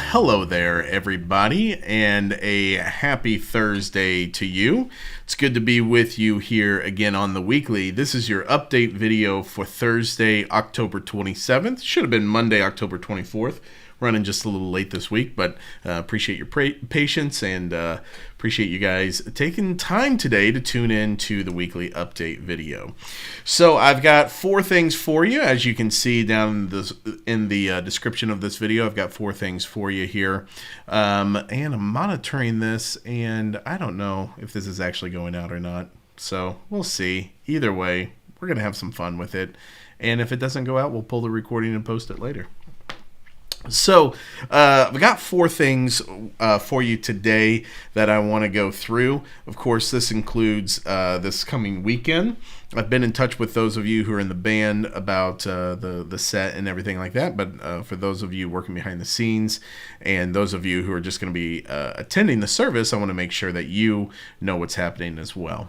hello there, everybody, and a happy Thursday to you. It's good to be with you here again on the weekly. This is your update video for Thursday, October 27th. Should have been Monday, October 24th. Running just a little late this week, but appreciate your patience and appreciate you guys taking time today to tune in to the weekly update video. So I've got 4 things for you. As you can see down in the description of this video, I've got 4 things for you here. And I'm monitoring this, and I don't know if this is actually going out or not. So we'll see. Either way, we're going to have some fun with it. And if it doesn't go out, we'll pull the recording and post it later. So, we got 4 things for you today that I want to go through. Of course, this includes this coming weekend. I've been in touch with those of you who are in the band about the set and everything like that. But for those of you working behind the scenes and those of you who are just going to be attending the service, I want to make sure that you know what's happening as well.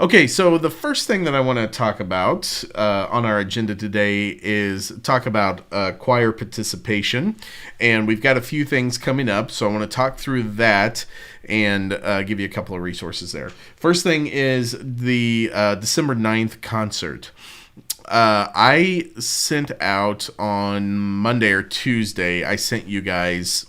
Okay, so the first thing that I want to talk about on our agenda today is talk about choir participation, and we've got a few things coming up, so I want to talk through that and give you a couple of resources there. First thing is the December 9th concert. I sent out on Monday or Tuesday, I sent you guys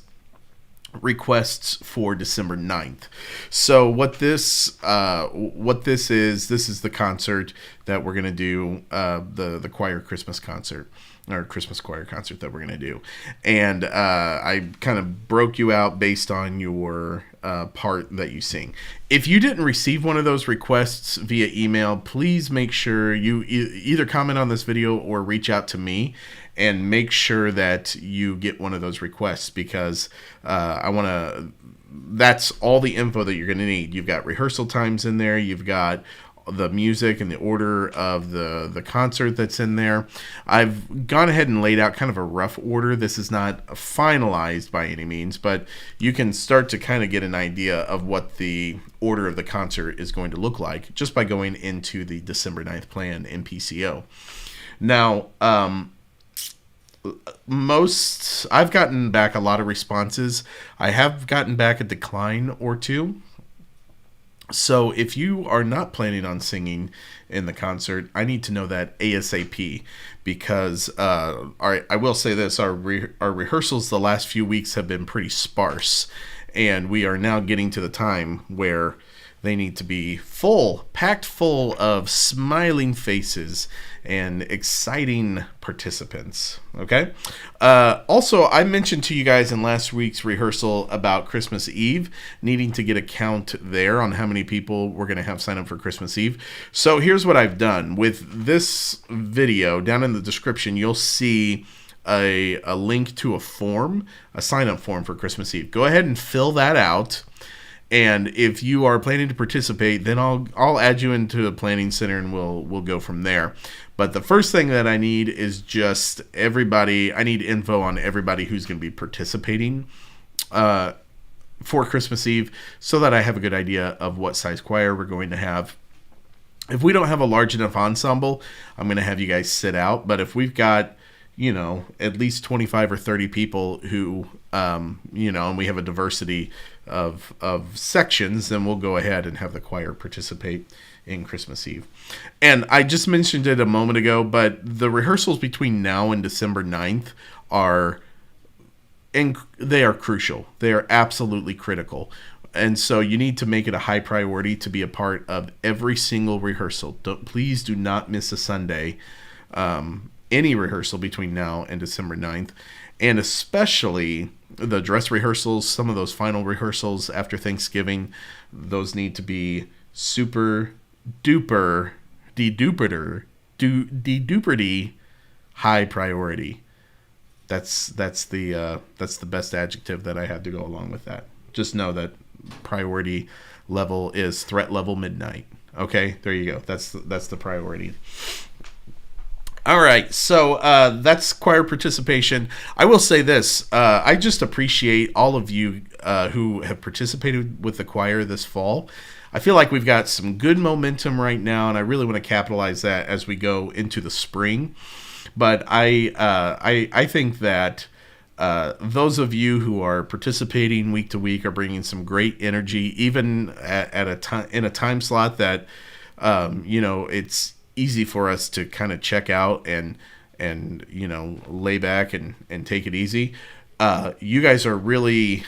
requests for December 9th. So what this is the concert that we're going to do, the choir Christmas concert, or Christmas choir concert that we're going to do. And I kind of broke you out based on your part that you sing. If you didn't receive one of those requests via email, please make sure you either comment on this video or reach out to me and make sure that you get one of those requests, because that's all the info that you're going to need. You've got rehearsal times in there. You've got the music and the order of the concert that's in there. I've gone ahead and laid out kind of a rough order. This is not finalized by any means, but you can start to kind of get an idea of what the order of the concert is going to look like just by going into the December 9th plan in PCO. Now, I've gotten back a lot of responses. I have gotten back a decline or 2. So if you are not planning on singing in the concert, I need to know that ASAP, because I will say this, our rehearsals the last few weeks have been pretty sparse, and we are now getting to the time where they need to be packed full of smiling faces and exciting participants. Okay. Also, I mentioned to you guys in last week's rehearsal about Christmas Eve, needing to get a count there on how many people we're going to have sign up for Christmas Eve. So here's what I've done with this video. Down in the description, you'll see a link to a sign-up form for Christmas Eve. Go ahead and fill that out. And if you are planning to participate, then I'll add you into a planning center, and we'll go from there. But the first thing that I need is just everybody. I need info on everybody who's going to be participating for Christmas Eve, so that I have a good idea of what size choir we're going to have. If we don't have a large enough ensemble, I'm going to have you guys sit out. But if we've got, at least 25 or 30 people who, and we have a diversity of sections, then we'll go ahead and have the choir participate in Christmas Eve. And I just mentioned it a moment ago, but the rehearsals between now and December 9th they are crucial. They are absolutely critical. And so you need to make it a high priority to be a part of every single rehearsal. Please do not miss a Sunday, any rehearsal between now and December 9th. And especially the dress rehearsals, some of those final rehearsals after Thanksgiving, those need to be super duper, de-duperty high priority. That's the best adjective that I had to go along with that. Just know that priority level is threat level midnight. Okay, there you go. That's the priority. All right, so that's choir participation. I will say this. I just appreciate all of you who have participated with the choir this fall. I feel like we've got some good momentum right now, and I really want to capitalize that as we go into the spring. But I think that those of you who are participating week to week are bringing some great energy, even at a time in a time slot that it's easy for us to kind of check out and lay back and take it easy. You guys are really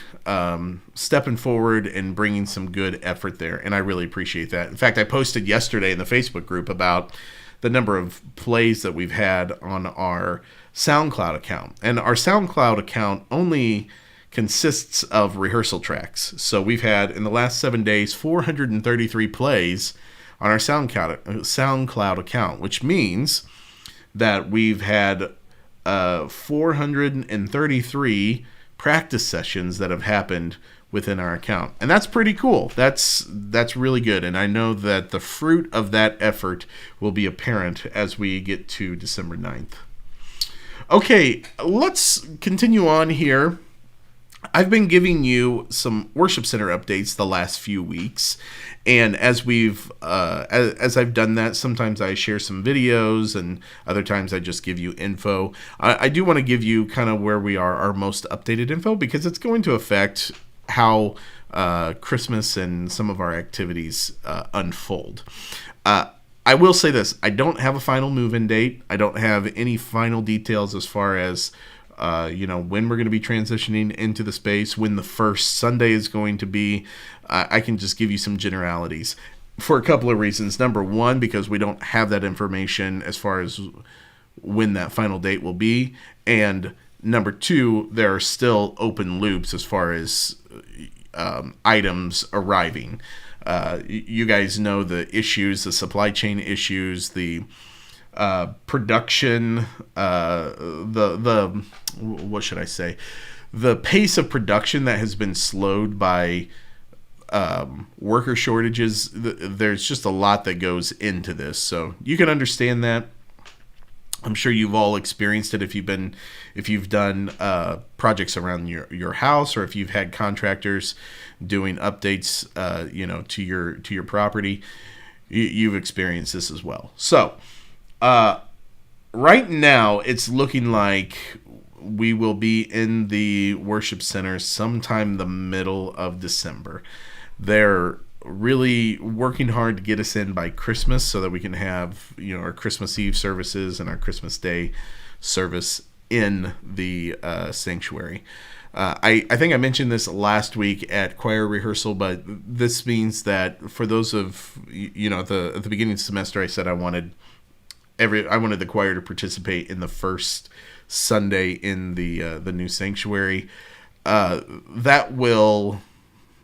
stepping forward and bringing some good effort there, and I really appreciate that. In fact, I posted yesterday in the Facebook group about the number of plays that we've had on our SoundCloud account. And our SoundCloud account only consists of rehearsal tracks. So we've had, in the last 7 days, 433 plays on our SoundCloud account, which means that we've had 433 practice sessions that have happened within our account. And that's pretty cool. That's really good. And I know that the fruit of that effort will be apparent as we get to December 9th. Okay, let's continue on here. I've been giving you some worship center updates the last few weeks, and as I've done that, sometimes I share some videos, and other times I just give you info. I do want to give you kind of where we are, our most updated info, because it's going to affect how Christmas and some of our activities unfold. I will say this: I don't have a final move-in date. I don't have any final details as far as when we're going to be transitioning into the space, when the first Sunday is going to be. I can just give you some generalities for a couple of reasons. Number one, because we don't have that information as far as when that final date will be. And number two, there are still open loops as far as items arriving. You guys know the issues, the supply chain issues, the production, what should I say? The pace of production that has been slowed by worker shortages. There's just a lot that goes into this, so you can understand that. I'm sure you've all experienced it if you've done projects around your house, or if you've had contractors doing updates, to your property. You've experienced this as well. So, right now it's looking like we will be in the worship center sometime the middle of December. They're really working hard to get us in by Christmas so that we can have our Christmas Eve services and our Christmas Day service in the sanctuary. I think I mentioned this last week at choir rehearsal, but this means that for those of at the beginning of the semester, I said I wanted the choir to participate in the first Sunday in the new sanctuary.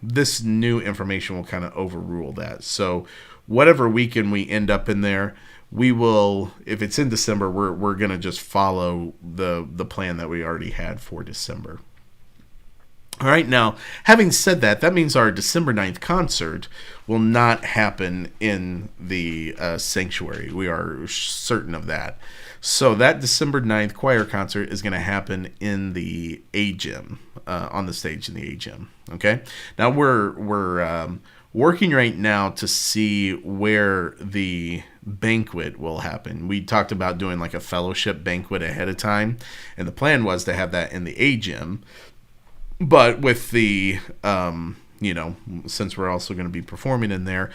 This new information will kind of overrule that. So whatever weekend we end up in there, we will, if it's in December, we're going to just follow the plan that we already had for December. All right, now, having said that, that means our December 9th concert will not happen in the sanctuary. We are certain of that. So that December 9th choir concert is going to happen in the A-Gym, on the stage in the A-Gym. Okay? Now, we're working right now to see where the banquet will happen. We talked about doing like a fellowship banquet ahead of time, and the plan was to have that in the A-Gym. But with the, since we're also going to be performing in there,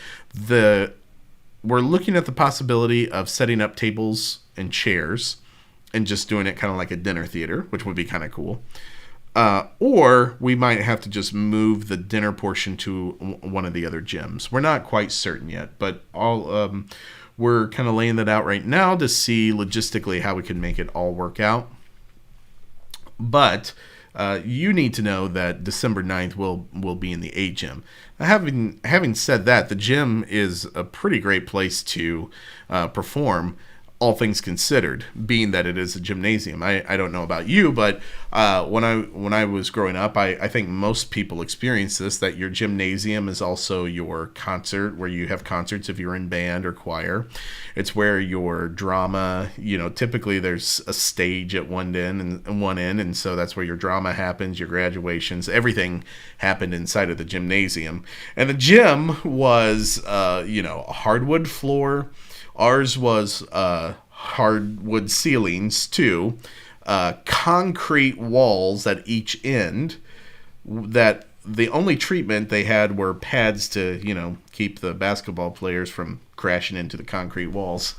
we're looking at the possibility of setting up tables and chairs and just doing it kind of like a dinner theater, which would be kind of cool. Or we might have to just move the dinner portion to one of the other gyms. We're not quite certain yet, but we're kind of laying that out right now to see logistically how we can make it all work out. But you need to know that December 9th will be in the A-Gym. Now, having said that, the gym is a pretty great place to perform, all things considered, being that it is a gymnasium. I don't know about you, but when I was growing up, I think most people experience this, that your gymnasium is also your concert, where you have concerts if you're in band or choir. It's where your drama, typically there's a stage at one end, and so that's where your drama happens, your graduations, everything happened inside of the gymnasium. And the gym was, a hardwood floor. Ours was hardwood ceilings too, concrete walls at each end that the only treatment they had were pads to, keep the basketball players from crashing into the concrete walls.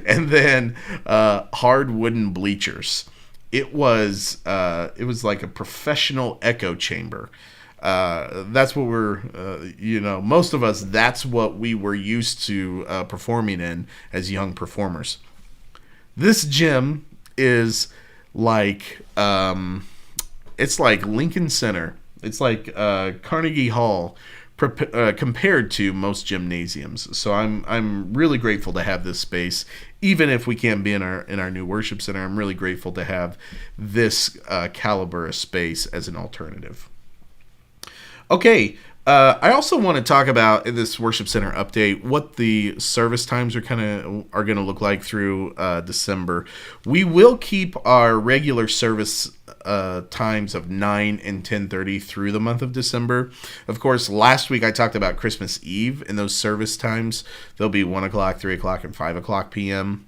And then hard wooden bleachers. It was like a professional echo chamber. That's what most of us, that's what we were used to performing in as young performers. This gym is like, it's like Lincoln Center. It's like Carnegie Hall compared to most gymnasiums. So I'm really grateful to have this space, even if we can't be in our new worship center. I'm really grateful to have this caliber of space as an alternative. Okay, I also want to talk about in this worship center update what the service times are going to look like through December. We will keep our regular service times of 9 and 10:30 through the month of December. Of course, last week I talked about Christmas Eve, and those service times, they'll be 1 o'clock, 3 o'clock, and 5 o'clock p.m.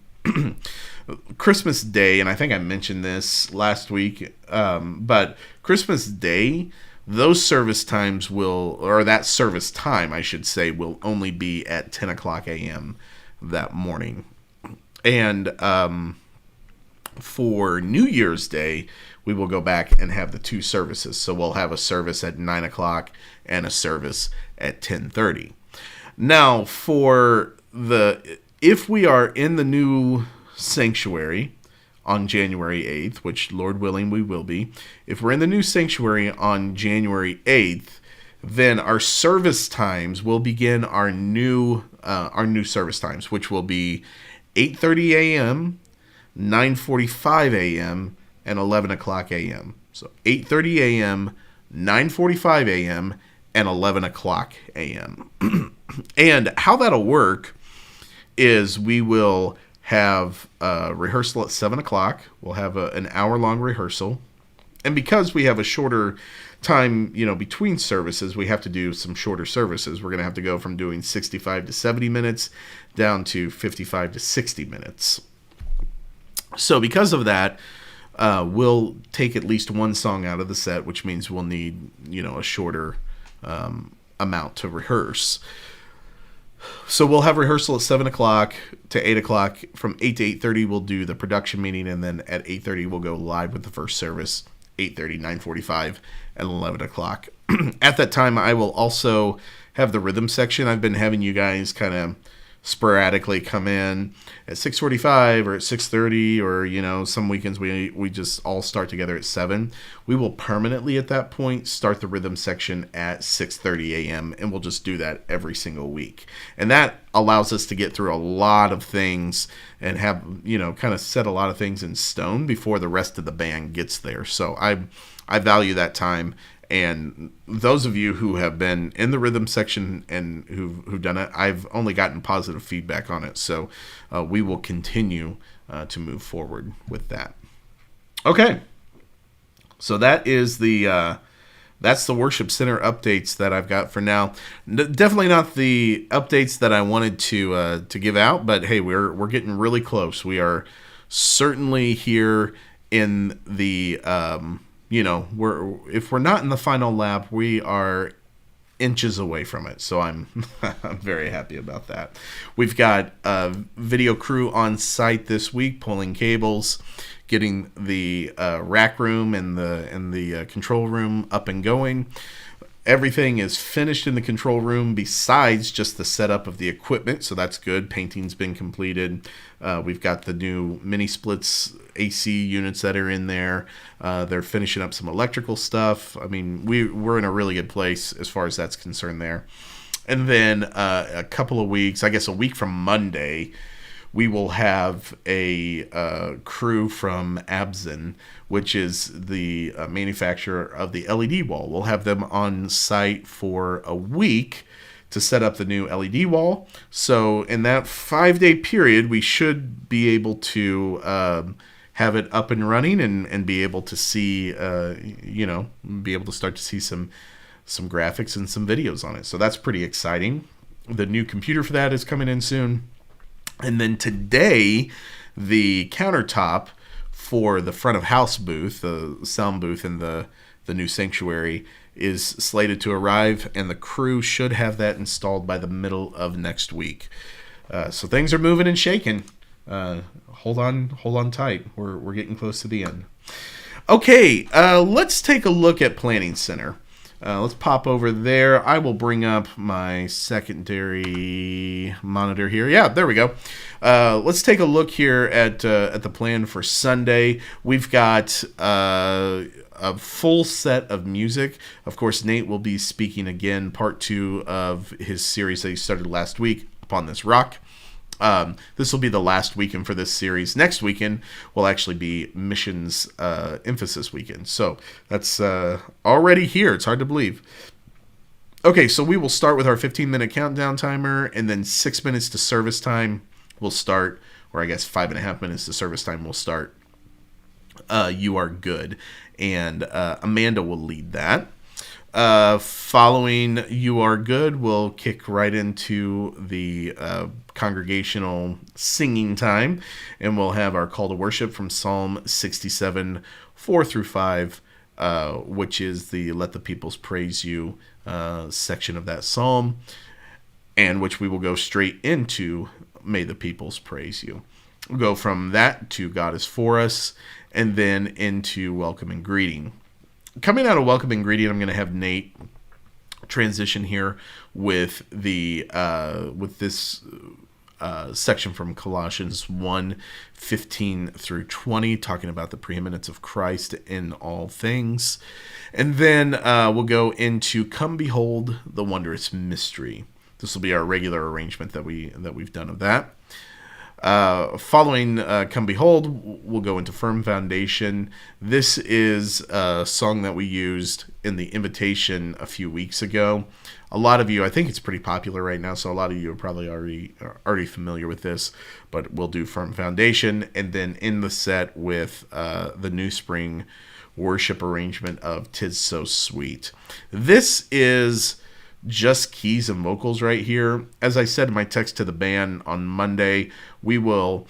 Christmas Day, and I think I mentioned this last week, but Christmas Day, those service times that service time, I should say, will only be at 10 o'clock a.m. that morning. And for New Year's Day, we will go back and have the two services. So we'll have a service at 9 o'clock and a service at 10:30. Now, if we are in the new sanctuary on January 8th, which Lord willing we will be, if we're in the new sanctuary on January 8th, then our service times will begin our new service times, which will be 8:30 a.m., 9:45 a.m., and 11 o'clock a.m. So 8:30 a.m., 9:45 a.m., and 11 o'clock a.m. And how that'll work is we will have a rehearsal at 7 o'clock. We'll have an hour-long rehearsal. And because we have a shorter time, between services, we have to do some shorter services. We're going to have to go from doing 65 to 70 minutes down to 55 to 60 minutes. So because of that, we'll take at least one song out of the set, which means we'll need, a shorter amount to rehearse. So we'll have rehearsal at 7 o'clock to 8 o'clock. From 8 to 8:30, we'll do the production meeting, and then at 8:30, we'll go live with the first service, 8:30, 9:45, and 11 o'clock. At that time, I will also have the rhythm section. I've been having you guys kind of sporadically come in at 6:45 or at 6:30, or some weekends we just all start together at 7. We will permanently at that point start the rhythm section at 6:30 a.m. and we'll just do that every single week. And that allows us to get through a lot of things and have kind of set a lot of things in stone before the rest of the band gets there. So I value that time. And those of you who have been in the rhythm section and who've done it, I've only gotten positive feedback on it. So we will continue to move forward with that. Okay. So that is that's the worship center updates that I've got for now. Definitely not the updates that I wanted to give out, but hey, we're getting really close. We are certainly here in the if we're not in the final lap, we are inches away from it. So I'm very happy about that. We've got a video crew on site this week pulling cables, getting the rack room and the control room up and going. Everything is finished in the control room besides just the setup of the equipment, so that's good. Painting's been completed. We've got the new mini splits AC units that are in there. They're finishing up some electrical stuff. I mean, we're in a really good place as far as that's concerned there. And then a couple of weeks, I guess a week from Monday, we will have a crew from Absen, which is the manufacturer of the LED wall. We'll have them on site for a week to set up the new LED wall. So in that 5-day period, we should be able to have it up and running and be able to see, be able to start to see some graphics and some videos on it. So that's pretty exciting. The new computer for that is coming in soon. And then today, the countertop for the front of house booth, the sound booth in the new sanctuary, is slated to arrive, and the crew should have that installed by the middle of next week. So things are moving and shaking. Hold on tight. We're getting close to the end. Okay, let's take a look at Planning Center. Let's pop over there. I will bring up my secondary monitor here. Yeah, there we go. Let's take a look here at the plan for Sunday. We've got a full set of music. Of course, Nate will be speaking again, part 2 of his series that he started last week, Upon This Rock. This will be the last weekend for this series. Next weekend will actually be Missions Emphasis Weekend. So that's already here. It's hard to believe. Okay, so we will start with our 15-minute countdown timer, and then 6 minutes to service time will start, or I guess 5.5 minutes to service time will start. You Are Good. And Amanda will lead that. Following You Are Good, we'll kick right into the congregational singing time, and we'll have our call to worship from Psalm 67, 4 through 5, which is the Let the Peoples Praise You section of that psalm, and which we will go straight into May the Peoples Praise You. We'll go from that to God is For Us, and then into Welcome and Greeting. Coming out of Welcome and Greeting, I'm going to have Nate transition here with the with this section from Colossians 1:15 through 20, talking about the preeminence of Christ in all things. And then we'll go into Come Behold the Wondrous Mystery. This will be our regular arrangement that we've done of that. Following Come Behold, we'll go into Firm Foundation. This is a song that we used in the invitation a few weeks ago. A lot of you, I think it's pretty popular right now, so a lot of you are probably already familiar with this, but we'll do Firm Foundation, and then in the set with the New Spring worship arrangement of 'Tis So Sweet. This is just keys and vocals right here. As I said in my text to the band on Monday, we will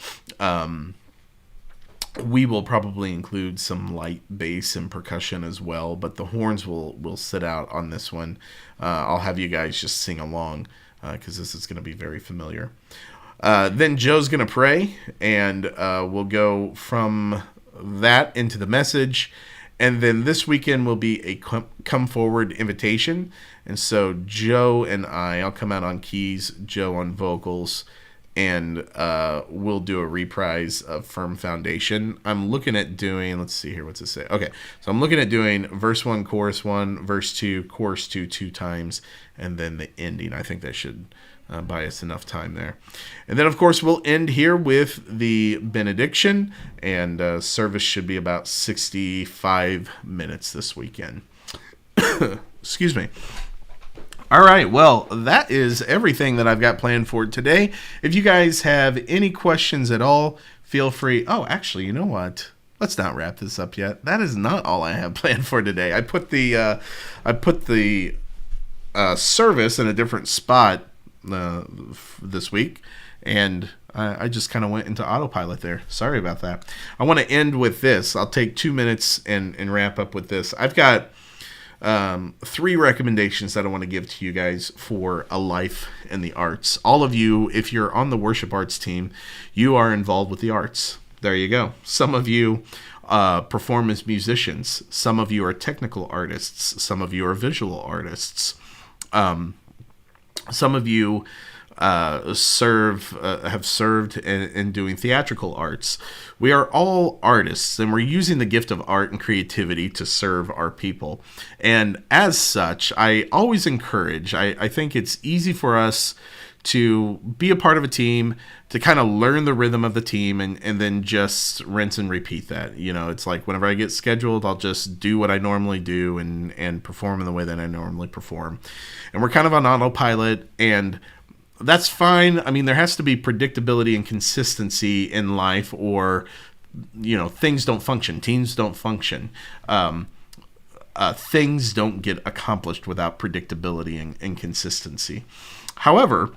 probably include some light bass and percussion as well, but the horns will sit out on this one. I'll have you guys just sing along because this is going to be very familiar. Then Joe's going to pray, and we'll go from that into the message. And then this weekend will be a come forward invitation. And so Joe and I'll come out on keys, Joe on vocals, and we'll do a reprise of Firm Foundation. I'm looking at doing, let's see here, what's it say? Okay, so I'm looking at doing verse 1, chorus 1, verse 2, chorus 2 times, and then the ending. I think that should buy us enough time there. And then, of course, we'll end here with the benediction, and service should be about 65 minutes this weekend. Excuse me. All right, well, that is everything that I've got planned for today. If you guys have any questions at all, feel free. Oh, actually, you know what? Let's not wrap this up yet. That is not all I have planned for today. I put the service in a different spot this week, and I just kind of went into autopilot there. Sorry about that. I want to end with this. I'll take 2 minutes and wrap up with this. I've got 3 recommendations that I want to give to you guys for a life in the arts. All of you, if you're on the worship arts team, you are involved with the arts. There you go. Some of you perform as musicians. Some of you are technical artists. Some of you are visual artists. Some of you have served in doing theatrical arts. We are all artists, and we're using the gift of art and creativity to serve our people. And as such, I always encourage, I think it's easy for us to be a part of a team, to kind of learn the rhythm of the team, and then just rinse and repeat that. You know, it's like whenever I get scheduled, I'll just do what I normally do and perform in the way that I normally perform. And we're kind of on autopilot, and that's fine. I mean, there has to be predictability and consistency in life, or, you know, things don't function. Teams don't function. Things don't get accomplished without predictability and consistency. However,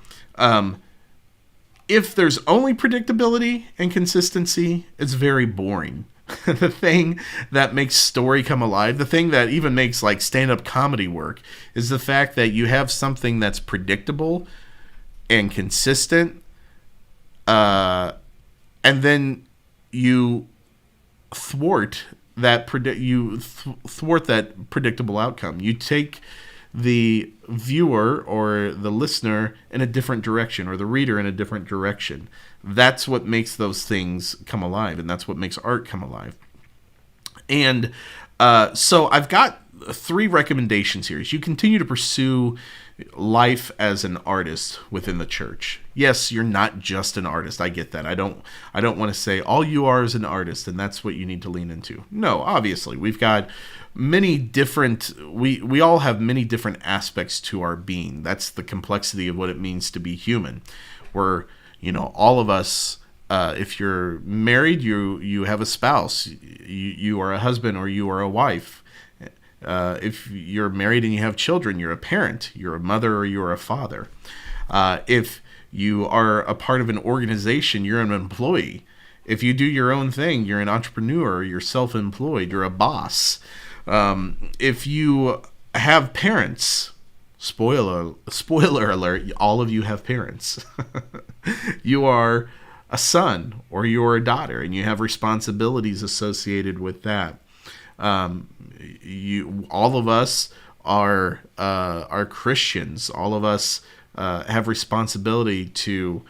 if there's only predictability and consistency, it's very boring. the thing that makes story come alive, the thing that even makes like stand-up comedy work, is the fact that you have something that's predictable and consistent, and then you thwart that thwart that predictable outcome. You take the viewer or the listener in a different direction, or the reader in a different direction. That's what makes those things come alive, and that's what makes art come alive. And so I've got 3 recommendations here. As you continue to pursue life as an artist within the church. Yes, you're not just an artist. I get that. I don't want to say all you are is an artist and that's what you need to lean into. No, obviously, we've got many different we all have many different aspects to our being. That's the complexity of what it means to be human. We're, all of us, if you're married, you have a spouse. You are a husband or you are a wife. If you're married and you have children, you're a parent, you're a mother, or you're a father. If you are a part of an organization, you're an employee. If you do your own thing, you're an entrepreneur, you're self-employed, you're a boss. If you have parents, spoiler alert, all of you have parents. You are a son or you're a daughter, and you have responsibilities associated with that. All of us are Christians. All of us have responsibility to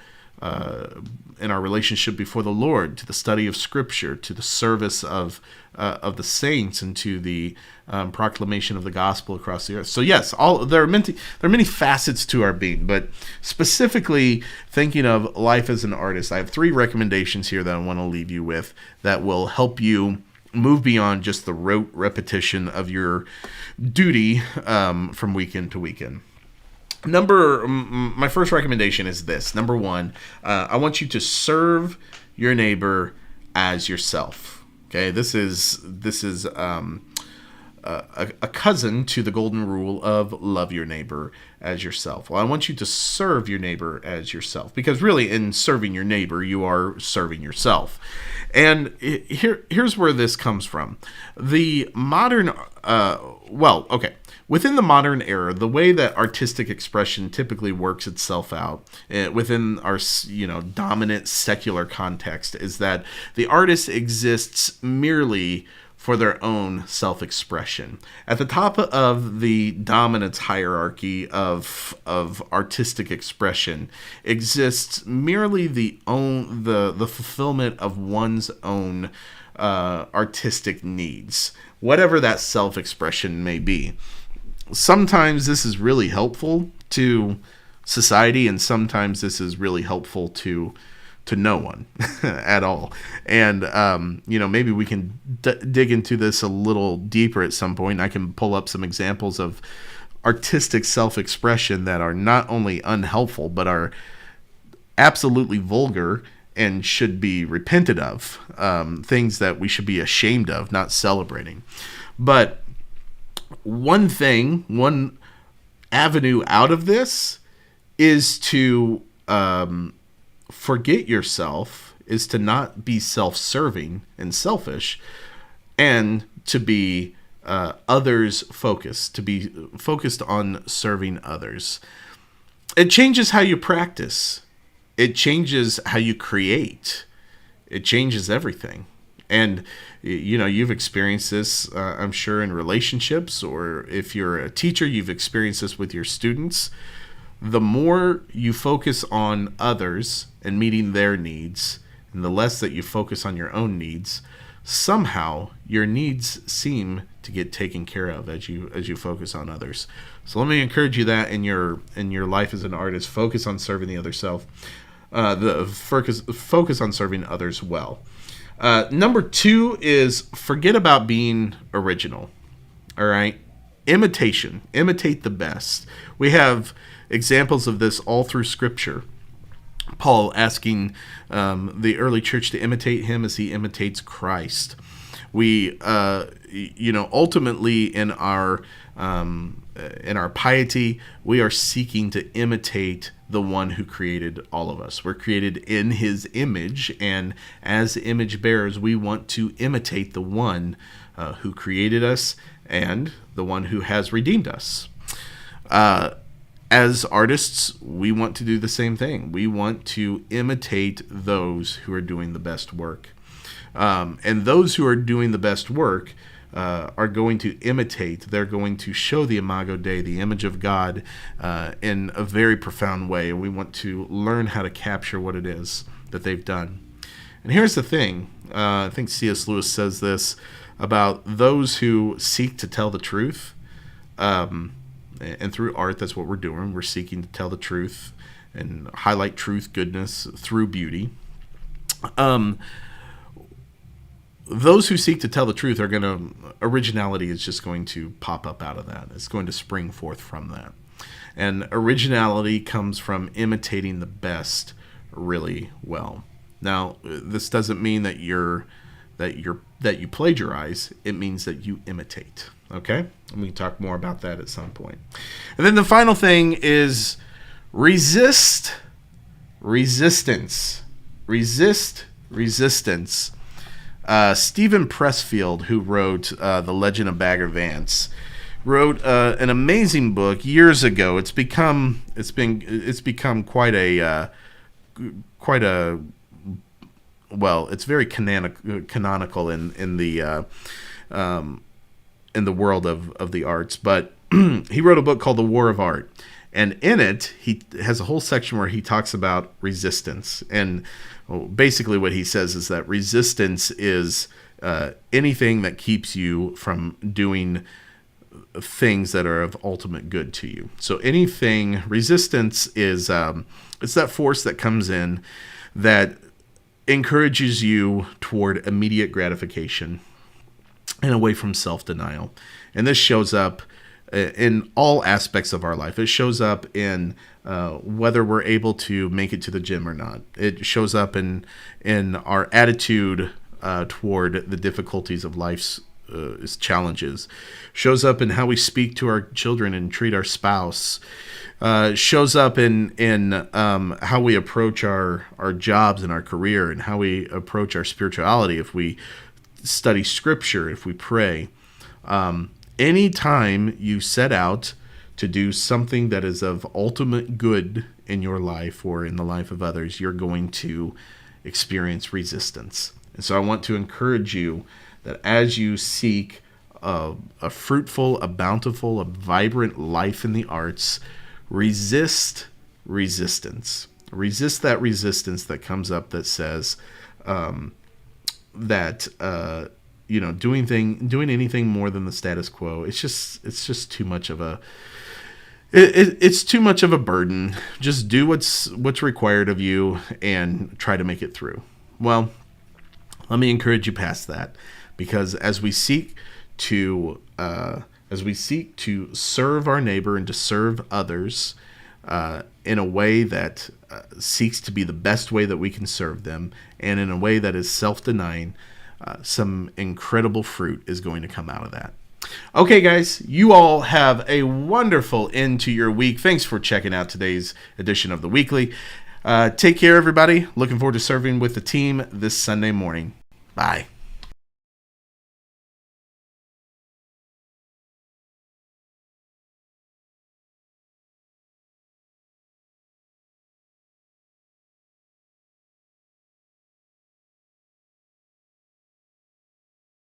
in our relationship before the Lord, to the study of Scripture, to the service of the saints, and to the proclamation of the gospel across the earth. So yes, there are many facets to our being, but specifically thinking of life as an artist, I have 3 recommendations here that I want to leave you with that will help you move beyond just the rote repetition of your duty from weekend to weekend. My first recommendation is this. Number 1, I want you to serve your neighbor as yourself. Okay, this is a cousin to the golden rule of love your neighbor as yourself. Well, I want you to serve your neighbor as yourself, because really in serving your neighbor, you are serving yourself. And here's where this comes from. The modern, within the modern era, the way that artistic expression typically works itself out within our, dominant secular context is that the artist exists merely for their own self-expression. At the top of the dominance hierarchy of artistic expression exists merely the fulfillment of one's own artistic needs, whatever that self-expression may be. Sometimes this is really helpful to society, and sometimes this is really helpful to no one at all. And, maybe we can dig into this a little deeper at some point. I can pull up some examples of artistic self-expression that are not only unhelpful, but are absolutely vulgar and should be repented of. Things that we should be ashamed of, not celebrating. But one avenue out of this is to forget yourself, is to not be self-serving and selfish, and to be others focused, to be focused on serving others. It changes how you practice. It changes how you create. It changes everything. And, you've experienced this, I'm sure, in relationships, or if you're a teacher, you've experienced this with your students. The more you focus on others and meeting their needs, and the less that you focus on your own needs, somehow your needs seem to get taken care of as you focus on others. So let me encourage you that in your life as an artist, focus on serving the other self. Focus on serving others well. Number 2 is forget about being original. All right, imitate the best. We have examples of this all through Scripture. Paul asking the early church to imitate him as he imitates Christ. We, ultimately in our in our piety, we are seeking to imitate the one who created all of us. We're created in his image, and as image bearers, we want to imitate the one who created us and the one who has redeemed us. As artists, we want to do the same thing. We want to imitate those who are doing the best work. And those who are doing the best work are going to imitate. They're going to show the Imago Dei, the image of God, in a very profound way. And we want to learn how to capture what it is that they've done. And here's the thing. I think C.S. Lewis says this about those who seek to tell the truth. And through art, that's what we're doing. We're seeking to tell the truth and highlight truth, goodness through beauty. Those who seek to tell the truth are going to, originality is just going to pop up out of that. It's going to spring forth from that. And originality comes from imitating the best really well. Now, this doesn't mean that you plagiarize. It means that you imitate. Okay? And we can talk more about that at some point. And then the final thing is resistance. Resist resistance. Stephen Pressfield, who wrote The Legend of Bagger Vance, wrote an amazing book years ago. It's become quite a well, it's very canonical in the world of the arts. But he wrote a book called The War of Art, and in it he has a whole section where he talks about resistance. And basically what he says is that resistance is anything that keeps you from doing things that are of ultimate good to you. So resistance is it's that force that comes in that encourages you toward immediate gratification and away from self-denial. And this shows up in all aspects of our life. It shows up in whether we're able to make it to the gym or not. It shows up in our attitude toward the difficulties of life's challenges. Shows up in how we speak to our children and treat our spouse. Shows up in how we approach our jobs and our career, and how we approach our spirituality, if we study scripture, if we pray. Anytime you set out to do something that is of ultimate good in your life or in the life of others, you're going to experience resistance. And so I want to encourage you that as you seek a fruitful, a bountiful, a vibrant life in the arts, resist resistance. Resist that resistance that comes up that says doing anything more than the status quo, it's just too much of a it's too much of a burden. Just do what's required of you and try to make it through. Well, let me encourage you past that, because as we seek to serve our neighbor and to serve others in a way that seeks to be the best way that we can serve them, and in a way that is self-denying, some incredible fruit is going to come out of that. Okay, guys, you all have a wonderful end to your week. Thanks for checking out today's edition of The Weekly. Take care, everybody. Looking forward to serving with the team this Sunday morning. Bye.